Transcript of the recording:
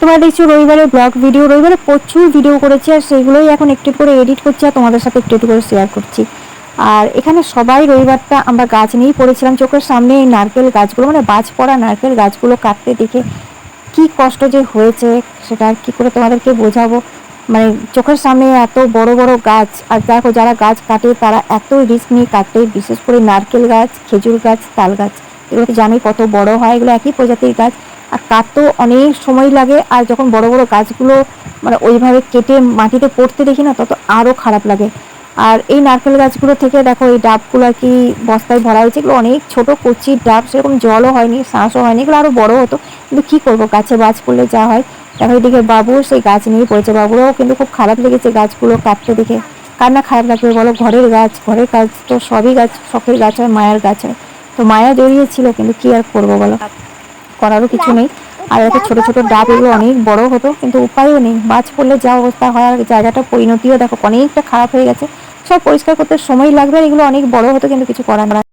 তোমরা দেখছো রবিবারের ব্লগ ভিডিও, রবিবারে প্রচুর ভিডিও করেছি আর সেইগুলোই এখন একটু করে এডিট করছি আর তোমাদের সাথে একটু একটু করে শেয়ার করছি। আর এখানে সবাই রবিবারটা আমরা গাছ নিয়েই পড়েছিলাম, চোখের সামনে এই নারকেল গাছগুলো মানে বাজ পড়া নারকেল গাছগুলো কাটতে দেখে কি কষ্ট যে হয়েছে সেটা আর কি করে তোমাদেরকে বোঝাবো। মানে চোখের সামনে এত বড় বড় গাছ, আর দেখো যারা গাছ কাটে তারা এত রিস্ক নিয়ে কাটে, বিশেষ করে নারকেল গাছ, খেজুর গাছ, তাল গাছ, এগুলো তো জানোই কত বড় হয়, এগুলো একই প্রজাতির গাছ আর কাটতেও অনেক সময় লাগে। আর যখন বড় বড় গাছগুলো মানে ওইভাবে কেটে মাটিতে পড়তে দেখি না, তত আরও খারাপ লাগে। আর এই নারকেল গাছগুলো থেকে দেখো এই ডাবগুলো আর কি বস্তায় ভরা হয়েছে, এগুলো অনেক ছোট কচি ডাব, সেরকম জলও হয়নি, শ্বাসও হয়নি, এগুলো আরও বড় হতো, কিন্তু কী করবো, গাছে বাজ পড়লে যা হয়। দেখো এদিকে বাবু সেই গাছ নিয়ে পড়েছে, বাবুরাও কিন্তু খুব খারাপ লেগেছে গাছগুলো কাটতে দেখে। কার না খারাপ লাগবে বলো, ঘরের গাছ, ঘরের গাছ তো সবই গাছ শখের গাছ হয়, মায়ের গাছ হয়, তো মায়া জড়িয়েছিল, কিন্তু কি আর করবো বলো, করারও কিছু নেই। আর এত ছোট ছোট ডাব, এগুলো অনেক বড় হতো, কিন্তু উপায়ও নেই, বাজ পড়লে যা অবস্থা হয়। আর জায়গাটা পরিণতিও দেখো অনেকটা খারাপ হয়ে গেছে, সব পরিষ্কার করতে সময় লাগবে, আর এগুলো অনেক বড় হতো, কিন্তু কিছু করার নেই।